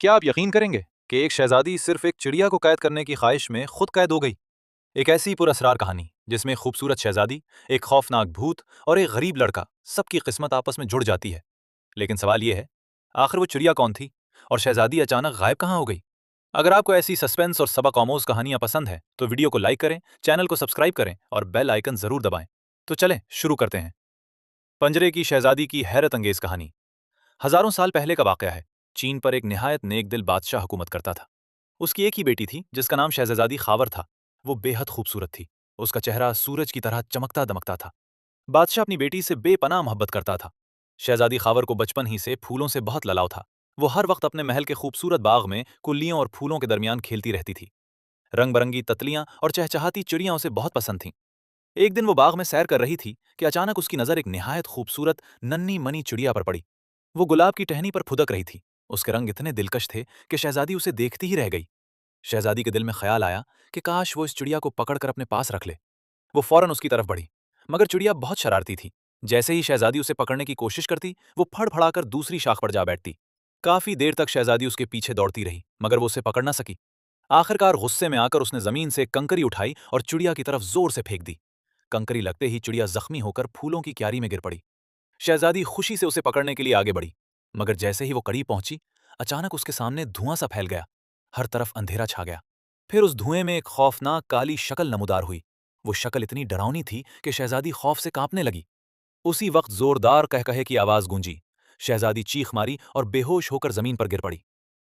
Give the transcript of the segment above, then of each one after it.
क्या आप यकीन करेंगे कि एक शहजादी सिर्फ एक चिड़िया को कैद करने की ख्वाहिश में खुद कैद हो गई। एक ऐसी पुरअसरार कहानी जिसमें खूबसूरत शहजादी, एक खौफनाक भूत और एक गरीब लड़का, सबकी किस्मत आपस में जुड़ जाती है। लेकिन सवाल यह है, आखिर वो चिड़िया कौन थी और शहजादी अचानक गायब कहाँ हो गई? अगर आपको ऐसी सस्पेंस और सबक आमोज कहानियां पसंद हैं तो वीडियो को लाइक करें, चैनल को सब्सक्राइब करें और बेल आइकन जरूर दबाएं। तो चलें शुरू करते हैं। पंजरे की शहजादी की हैरत अंगेज कहानी। हजारों साल पहले का वाकया है। चीन पर एक निहायत नेक दिल बादशाह हुकूमत करता था। उसकी एक ही बेटी थी जिसका नाम शहजादी खावर था। वो बेहद खूबसूरत थी। उसका चेहरा सूरज की तरह चमकता दमकता था। बादशाह अपनी बेटी से बेपनाह मोहब्बत करता था। शहजादी खावर को बचपन ही से फूलों से बहुत लगाव था। वो हर वक्त अपने महल के खूबसूरत बाग में कुल्लियों और फूलों के दरमियान खेलती रहती थी। रंग बरंगी तितलियां और चहचहाती चिड़ियां उसे बहुत पसंद थीं। एक दिन वो बाग में सैर कर रही थी कि अचानक उसकी नजर एक निहायत खूबसूरत नन्ही मनी चिड़िया पर पड़ी। वो गुलाब की टहनी पर फुदक रही थी। उसके रंग इतने दिलकश थे कि शहजादी उसे देखती ही रह गई। शहजादी के दिल में ख्याल आया कि काश वो इस चिड़िया को पकड़कर अपने पास रख ले। वो फौरन उसकी तरफ बढ़ी, मगर चिड़िया बहुत शरारती थी। जैसे ही शहजादी उसे पकड़ने की कोशिश करती, वो फड़फड़ाकर दूसरी शाख पर जा बैठती। काफी देर तक शहजादी उसके पीछे दौड़ती रही, मगर वो उसे पकड़ ना सकी। आखिरकार गुस्से में आकर उसने जमीन से एक कंकरी उठाई और चिड़िया की तरफ जोर से फेंक दी। कंकरी लगते ही चिड़िया जख्मी होकर फूलों की क्यारी में गिर पड़ी। शहजादी खुशी से उसे पकड़ने के लिए आगे बढ़ी, मगर जैसे ही वो करीब पहुंची, अचानक उसके सामने धुआं सा फैल गया। हर तरफ अंधेरा छा गया। फिर उस धुएं में एक खौफनाक काली शक्ल नमूदार हुई। वो शक्ल इतनी डरावनी थी कि शहजादी खौफ से कांपने लगी। उसी वक्त जोरदार कहकहे की आवाज गूंजी। शहजादी चीख मारी और बेहोश होकर जमीन पर गिर पड़ी।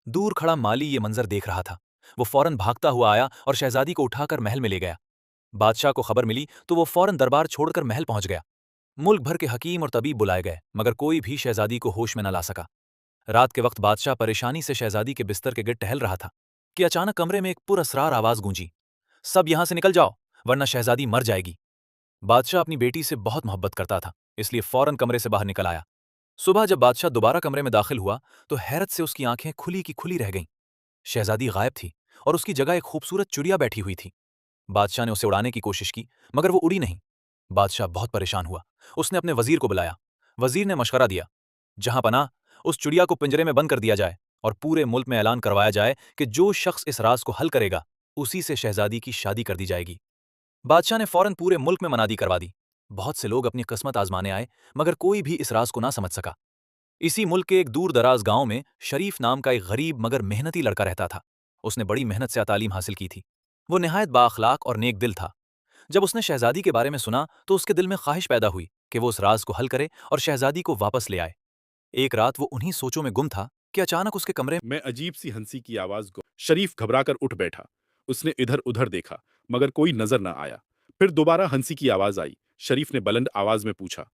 दूर खड़ा माली ये मंजर देख रहा था। वो फौरन भागता हुआ आया और शहजादी को उठाकर महल में ले गया। बादशाह को खबर मिली तो वो फौरन दरबार छोड़कर महल पहुंच गया। मुल्क भर के हकीम और तबीब बुलाए गए, मगर कोई भी शहजादी को होश में न ला सका। रात के वक्त बादशाह परेशानी से शहजादी के बिस्तर के गिर्द टहल रहा था कि अचानक कमरे में एक पुरअसरार आवाज गूंजी। सब यहां से निकल जाओ, वरना शहजादी मर जाएगी। बादशाह अपनी बेटी से बहुत मोहब्बत करता था, इसलिए फौरन कमरे से बाहर निकल आया। सुबह जब बादशाह दोबारा कमरे में दाखिल हुआ तो हैरत से उसकी आंखें खुली की खुली रह गईं। शहजादी गायब थी और उसकी जगह एक खूबसूरत चिड़िया बैठी हुई थी। बादशाह ने उसे उड़ाने की कोशिश की, मगर वो उड़ी नहीं। बादशाह बहुत परेशान हुआ। उसने अपने वजीर को बुलाया। वजीर ने मशवरा दिया, जहां पना उस चिड़िया को पिंजरे में बंद कर दिया जाए और पूरे मुल्क में ऐलान करवाया जाए कि जो शख्स इस राज को हल करेगा, उसी से शहजादी की शादी कर दी जाएगी। बादशाह ने फौरन पूरे मुल्क में मनादी करवा दी। बहुत से लोग अपनी किस्मत आजमाने आए, मगर कोई भी इस राज को ना समझ सका। इसी मुल्क के एक दूर दराज गांव में शरीफ नाम का एक गरीब मगर मेहनती लड़का रहता था। उसने बड़ी मेहनत से तालीम हासिल की थी। वो निहायत बाअखलाक और नेक दिल था। जब उसने शहजादी के बारे में सुना तो उसके दिल में ख्वाहिश पैदा हुई कि वो उस राज को हल करे और शहजादी को वापस ले आए। एक रात वो उन्हीं सोचों में गुम था कि अचानक उसके कमरे मैं अजीब सी हंसी की आवाज को शरीफ घबराकर उठ बैठा। उसने इधर उधर देखा, मगर कोई नजर न आया। फिर दोबारा हंसी की आवाज आई। शरीफ ने बुलंद आवाज में पूछा,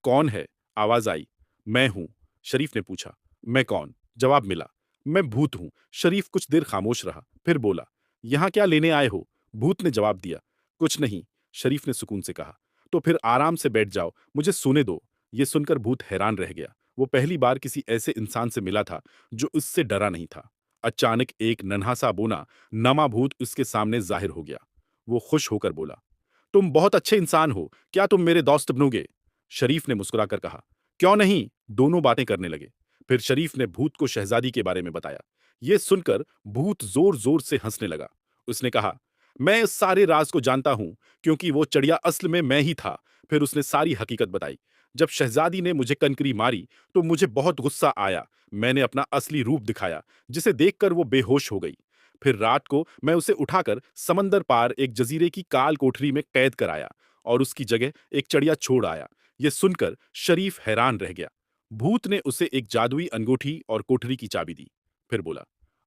कौन है? आवाज आई, मैं हूं। शरीफ ने पूछा, मैं कौन? जवाब मिला, मैं भूत हूं। शरीफ कुछ देर खामोश रहा, फिर बोला, यहां क्या लेने आए हो? भूत ने जवाब दिया, कुछ नहीं। शरीफ ने सुकून से कहा, तो फिर आराम से बैठ जाओ, मुझे सोने दो। ये सुनकर भूत हैरान रह गया। वो पहली बार किसी ऐसे इंसान से मिला था जो उससे डरा नहीं था। अचानक एक नन्हा सा बोना नमा भूत उसके सामने जाहिर हो गया। वो खुश होकर बोला, तुम बहुत अच्छे इंसान हो, क्या तुम मेरे दोस्त बनोगे? शरीफ ने मुस्कुराकर कहा, क्यों नहीं। दोनों बातें करने लगे। फिर शरीफ ने भूत को शहजादी के बारे में बताया। ये सुनकर भूत जोर जोर से हंसने लगा। उसने कहा, मैं इस सारे राज को जानता हूं, क्योंकि वो चिड़िया असल में मैं ही था। फिर उसने सारी हकीकत बताई। जब शहजादी ने मुझे कनकरी मारी तो मुझे बहुत गुस्सा आया। मैंने अपना असली रूप दिखाया, जिसे देखकर वो बेहोश हो गई। फिर रात को मैं उसे उठाकर समंदर पार एक जजीरे की काल कोठरी में कैद कराया और उसकी जगह एक चिड़िया छोड़ आया। ये सुनकर शरीफ हैरान रह गया। भूत ने उसे एक जादुई अंगूठी और कोठरी की चाबी दी। फिर बोला,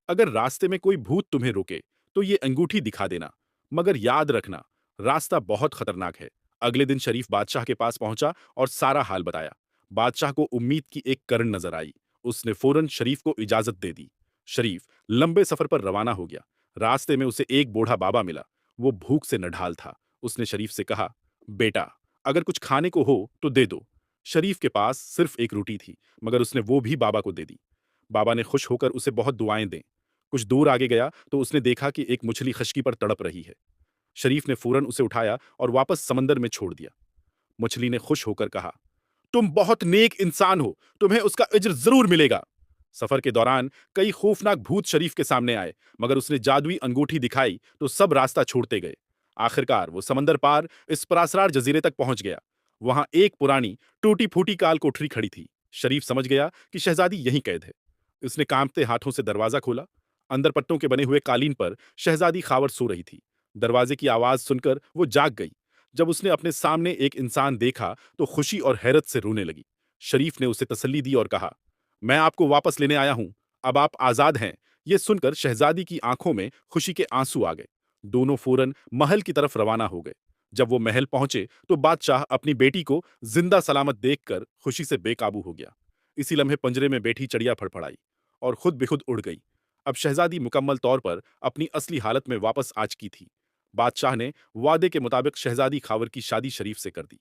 अगर रास्ते में कोई भूत तुम्हें रोके तो ये अंगूठी दिखा देना, मगर याद रखना, रास्ता बहुत खतरनाक है। अगले दिन शरीफ बादशाह के पास पहुंचा और सारा हाल बताया। बादशाह को उम्मीद की एक किरण नजर आई। उसने फौरन शरीफ को इजाजत दे दी। शरीफ लंबे सफर पर रवाना हो गया। रास्ते में उसे एक बूढ़ा बाबा मिला। वो भूख से नढाल था। उसने शरीफ से कहा, बेटा, अगर कुछ खाने को हो तो दे दो। शरीफ के पास सिर्फ एक रोटी थी, मगर उसने वो भी बाबा को दे दी। बाबा ने खुश होकर उसे बहुत दुआएं दें। कुछ दूर आगे गया तो उसने देखा कि एक मछली खश्की पर तड़प रही है। शरीफ ने फौरन उसे उठाया और वापस समंदर में छोड़ दिया। मछली ने खुश होकर कहा, तुम बहुत नेक इंसान हो, तुम्हें उसका अज्र जरूर मिलेगा। सफर के दौरान कई खौफनाक भूत शरीफ के सामने आए, मगर उसने जादुई अंगूठी दिखाई तो सब रास्ता छोड़ते गए। आखिरकार वो समंदर पार इस परासरार जजीरे तक पहुंच गया। वहां एक पुरानी टूटी फूटी काल कोठरी खड़ी थी। शरीफ समझ गया कि शहजादी यहीं कैद है। उसने कांपते हाथों से दरवाजा खोला। अंदर पट्टों के बने हुए कालीन पर शहजादी खावर सो रही थी। दरवाजे की आवाज सुनकर वो जाग गई। जब उसने अपने सामने एक इंसान देखा तो खुशी और हैरत से रोने लगी। शरीफ ने उसे तसल्ली दी और कहा, मैं आपको वापस लेने आया हूं, अब आप आजाद हैं। यह सुनकर शहजादी की आंखों में खुशी के आंसू आ गए। दोनों फौरन महल की तरफ रवाना हो गए। जब वो महल पहुंचे तो बादशाह अपनी बेटी को जिंदा सलामत देखकर खुशी से बेकाबू हो गया। इसी लम्हे पंजरे में बैठी चिड़िया फड़फड़ाई और खुद बेखुद उड़ गई। अब शहजादी मुकम्मल तौर पर अपनी असली हालत में वापस आ चुकी थी। बादशाह ने वादे के मुताबिक शहजादी खावर की शादी शरीफ से कर दी।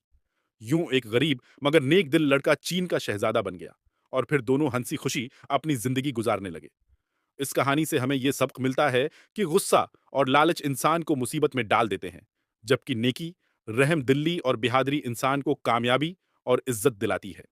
यूं एक गरीब मगर नेक दिल लड़का चीन का शहजादा बन गया और फिर दोनों हंसी खुशी अपनी जिंदगी गुजारने लगे। इस कहानी से हमें यह सबक मिलता है कि गुस्सा और लालच इंसान को मुसीबत में डाल देते हैं, जबकि नेकी, रहम दिल्ली और बिहादरी इंसान को कामयाबी और इज्जत दिलाती है।